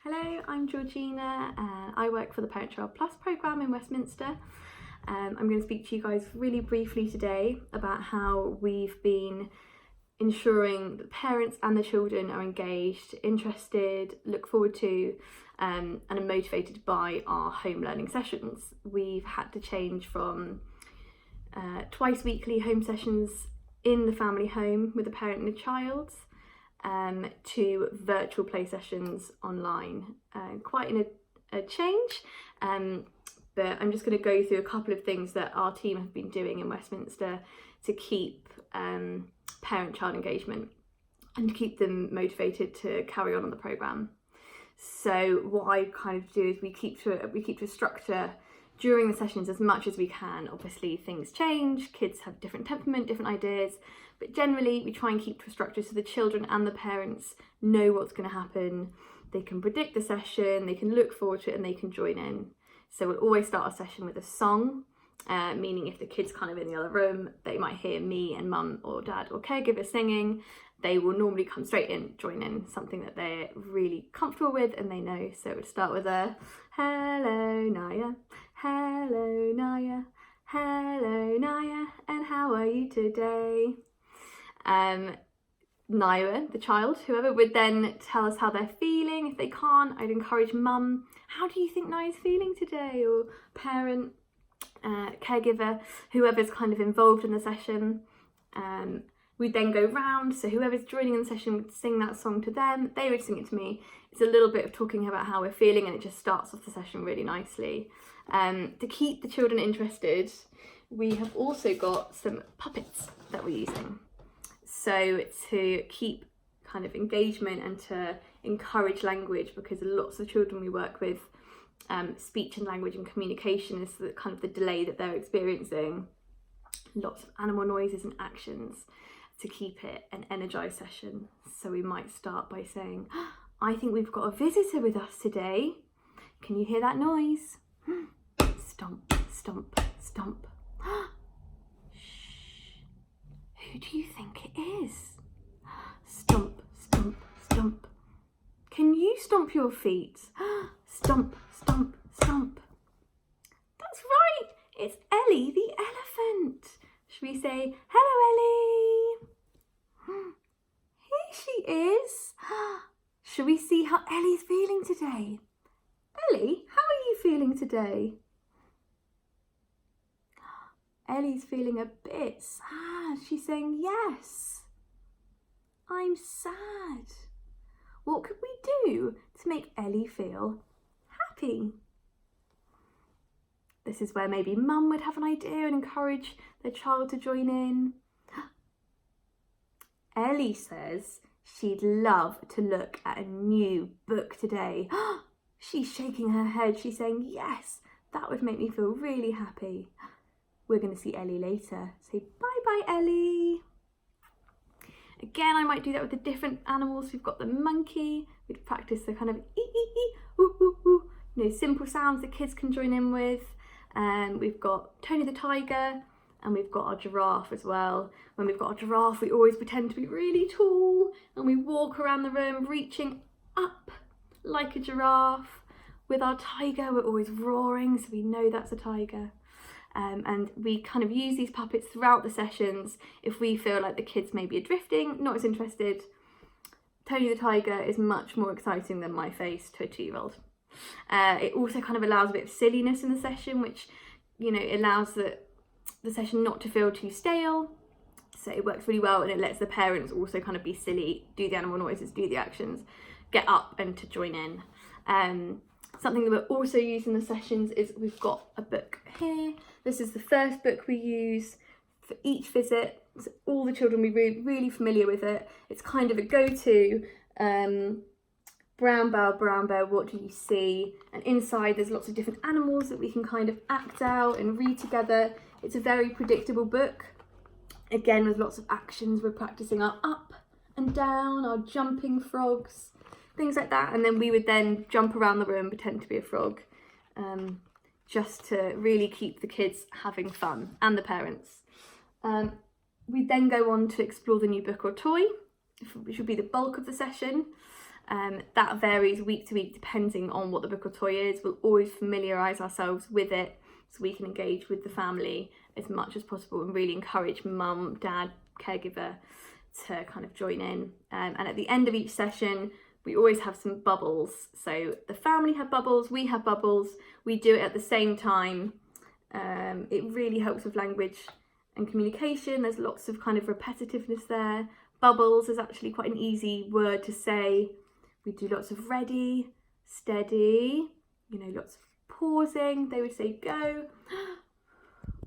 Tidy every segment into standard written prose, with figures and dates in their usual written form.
Hello, I'm Georgina and I work for the ParentChild Plus programme in Westminster. I'm going to speak to you guys really briefly today about how we've been ensuring that parents and the children are engaged, interested, look forward to and are motivated by our home learning sessions. We've had to change from twice weekly home sessions in the family home with a parent and a child to virtual play sessions online. Quite a change, but I'm just going to go through a couple of things that our team have been doing in Westminster to keep parent-child engagement and to keep them motivated to carry on the programme. So what I kind of do is we keep to a structure during the sessions as much as we can. Obviously things change, kids have different temperament, different ideas, but generally we try and keep to a structure so the children and the parents know what's going to happen. They can predict the session, they can look forward to it and they can join in. So we'll always start a session with a song, meaning if the kid's kind of in the other room, they might hear me and mum or dad or caregiver singing. They will normally come straight in, join in, something that they're really comfortable with and they know. So we'll start with a hello Naya, hello Naya, hello Naya, and how are you today? Naya, the child, whoever, would then tell us how they're feeling. If they can't, I'd encourage mum, how do you think Naya's feeling today? Or parent, caregiver, whoever's kind of involved in the session. We'd then go round, so whoever's joining in the session would sing that song to them, they would sing it to me. It's a little bit of talking about how we're feeling and it just starts off the session really nicely. To keep the children interested, we have also got some puppets that we're using. So to keep kind of engagement and to encourage language, because lots of children we work with, speech and language and communication is the kind of the delay that they're experiencing. Lots of animal noises and actions to keep it an energised session. So we might start by saying, I think we've got a visitor with us today. Can you hear that noise? Stomp, stomp, stomp. Shh. Who do you think it is? Stomp, stomp, stomp. Can you stomp your feet? Stomp, stomp, stomp. That's right, it's Ellie the elephant. Should we say, hello Ellie? Here she is. Should we see how Ellie's feeling today? Ellie, how are you feeling today? Ellie's feeling a bit sad. She's saying, yes, I'm sad. What could we do to make Ellie feel happy? This is where maybe mum would have an idea and encourage their child to join in. Ellie says she'd love to look at a new book today. She's shaking her head. She's saying, yes, that would make me feel really happy. We're going to see Ellie later. Say bye-bye, Ellie. Again, I might do that with the different animals. We've got the monkey. We'd practice the kind of ee, ooh, ooh, ooh. You know, simple sounds that kids can join in with. We've got Tony the tiger and we've got our giraffe as well. When we've got our giraffe, we always pretend to be really tall and we walk around the room reaching up like a giraffe. With our tiger, we're always roaring, so we know that's a tiger. And we kind of use these puppets throughout the sessions. If we feel like the kids maybe are drifting, not as interested, Tony the tiger is much more exciting than my face to a 2-year-old. It also kind of allows a bit of silliness in the session, which, you know, allows the session not to feel too stale. So it works really well and it lets the parents also kind of be silly, do the animal noises, do the actions, get up and to join in. Something that we're also using in the sessions is we've got a book here. This is the first book we use for each visit. So all the children will be really familiar with it. It's kind of a go-to. Brown bear, what do you see? And inside there's lots of different animals that we can kind of act out and read together. It's a very predictable book. Again, with lots of actions, we're practicing our up and down, our jumping frogs, things like that. And then we would then jump around the room, pretend to be a frog, just to really keep the kids having fun and the parents. We then go on to explore the new book or toy, which would be the bulk of the session. That varies week to week depending on what the book or toy is. We'll always familiarise ourselves with it so we can engage with the family as much as possible and really encourage mum, dad, caregiver to kind of join in. And at the end of each session, we always have some bubbles. So the family have bubbles, we have bubbles, we do it at the same time. It really helps with language and communication. There's lots of kind of repetitiveness there. Bubbles is actually quite an easy word to say. We do lots of ready, steady, lots of pausing. They would say go,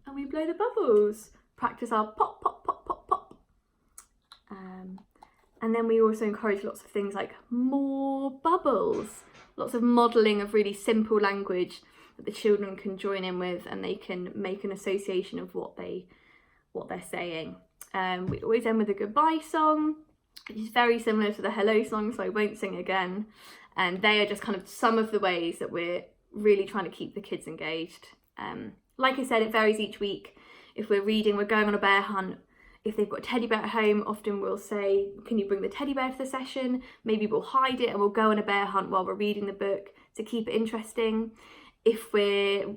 and we blow the bubbles. Practice our pop, pop, pop, pop, pop. And then we also encourage lots of things like more bubbles, lots of modelling of really simple language that the children can join in with, and they can make an association of what they're saying. We always end with a goodbye song, which is very similar to the hello song, so I won't sing again. And they are just kind of some of the ways that we're really trying to keep the kids engaged. Like I said, it varies each week. If we're reading, we're going on a bear hunt. If they've got a teddy bear at home, often we'll say, can you bring the teddy bear to the session? Maybe we'll hide it and we'll go on a bear hunt while we're reading the book to keep it interesting. If we're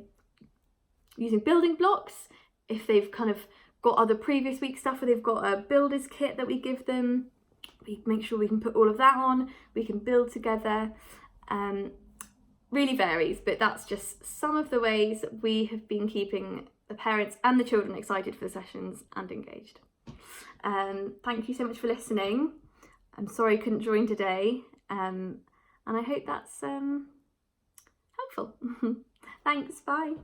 using building blocks, if they've kind of got other previous week stuff where they've got a builder's kit that we give them, we make sure we can put all of that on, we can build together. Really varies, but that's just some of the ways that we have been keeping the parents and the children excited for the sessions and engaged. Thank you so much for listening. I'm sorry I couldn't join today, and I hope that's helpful. Thanks, bye.